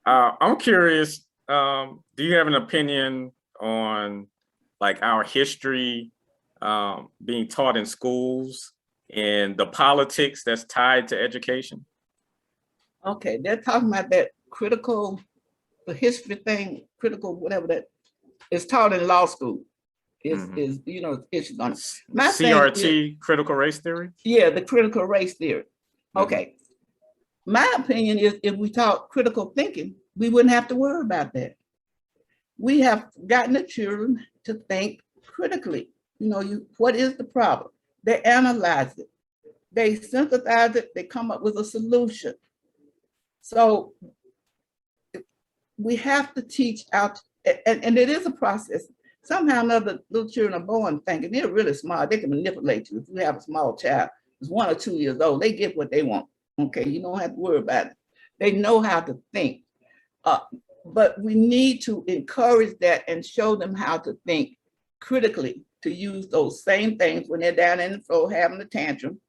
I'm curious, do you have an opinion on like our history being taught in schools and the politics that's tied to education? Okay, they're talking about that critical, the history thing, critical, whatever that is taught in law school. Is you know, issues on it. My CRT, thing, critical race theory? yeah, the critical race theory. Okay. My opinion is if we taught critical thinking, we wouldn't have to worry about that. We have gotten the children to think critically. You know, what is the problem? They analyze it, they synthesize it, they come up with a solution. So we have to teach out, and it is a process. Somehow or another, little children are born thinking. They're really smart. They can manipulate you. If you have a small child, who's 1 or 2 years old, they get what they want. Okay, you don't have to worry about it. They know how to think. But we need to encourage that and show them how to think critically, to use those same things when they're down in the floor having a tantrum.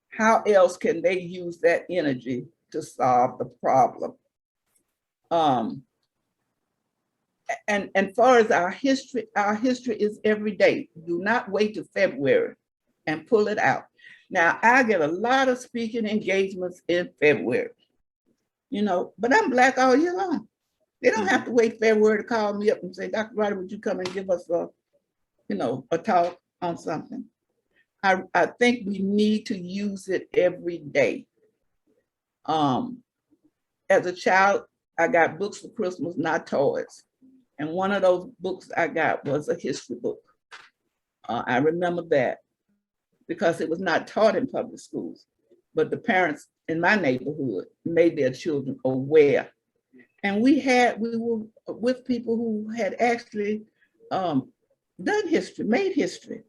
How else can they use that energy to solve the problem? And far as our history is every day. Do not wait till February and pull it out. Now, I get a lot of speaking engagements in February, you know, but I'm Black all year long. They don't have to wait February to call me up and say, Dr. Roddey, would you come and give us a, you know, a talk on something? I think we need to use it every day. As a child, I got books for Christmas, not toys. And one of those books I got was a history book. I remember that because it was not taught in public schools, but the parents in my neighborhood made their children aware. And we were with people who had actually done history, made history.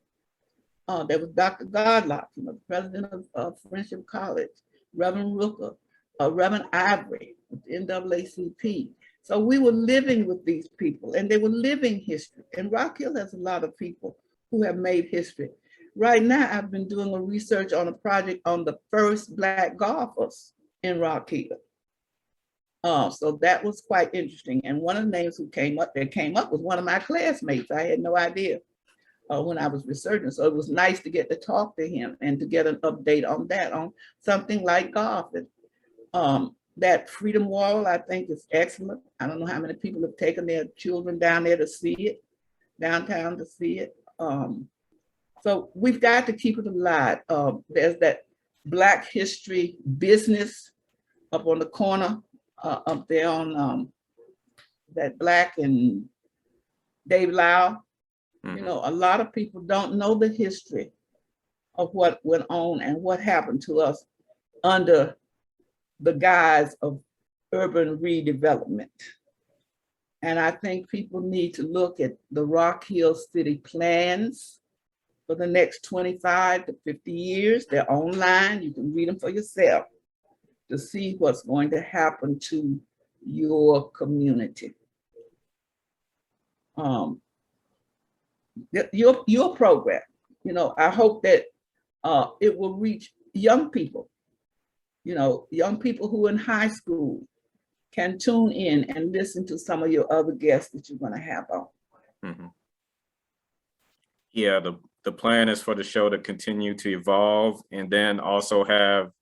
There was Dr. Godlock, you know, the president of Friendship College, Reverend Rooker, Reverend Ivory, with the NAACP. So we were living with these people and they were living history. And Rock Hill has a lot of people who have made history. Right now, I've been doing a research on a project on the first Black golfers in Rock Hill. So that was quite interesting. And one of the names that came up was one of my classmates. I had no idea when I was researching. So it was nice to get to talk to him and to get an update on that, on something like golf. And, that Freedom Wall, I think, is excellent. I don't know how many people have taken their children down there to see it, downtown to see it. So we've got to keep it alive. There's that Black History Business up on the corner, up there on that Black and Dave Lau. You know, a lot of people don't know the history of what went on and what happened to us under the guise of urban redevelopment. And I think people need to look at the Rock Hill City plans for the next 25 to 50 years. They're online, you can read them for yourself to see what's going to happen to your community. Your program, you know, I hope that it will reach young people. You know, young people who are in high school can tune in and listen to some of your other guests that you're going to have on. Yeah, the plan is for the show to continue to evolve and then also have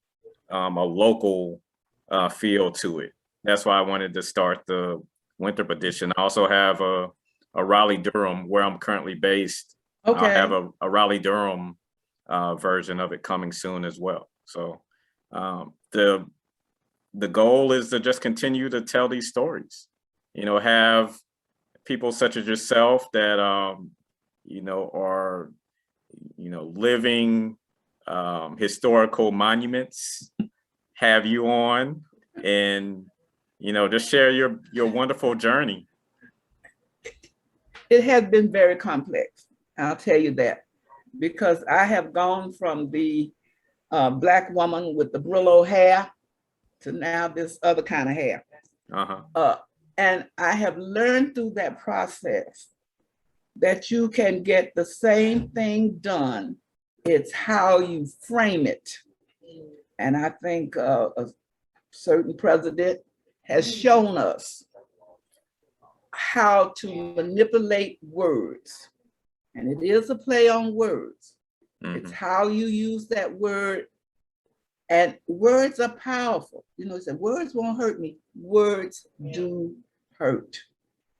a local feel to it. That's why I wanted to start the Winthrop edition. I also have a Raleigh Durham, where I'm currently based. Okay. I'll have a Raleigh Durham version of it coming soon as well. So the goal is to just continue to tell these stories, you know, have people such as yourself that, you know, are, you know, living historical monuments, have you on and, you know, just share your wonderful journey. It has been very complex, I'll tell you that, because I have gone from the Black woman with the Brillo hair to now this other kind of hair. And I have learned through that process that you can get the same thing done. It's how you frame it. And I think a certain president has shown us how to manipulate words. And it is a play on words. It's how you use that word. And words are powerful. You know, he said, words won't hurt me. Words do hurt.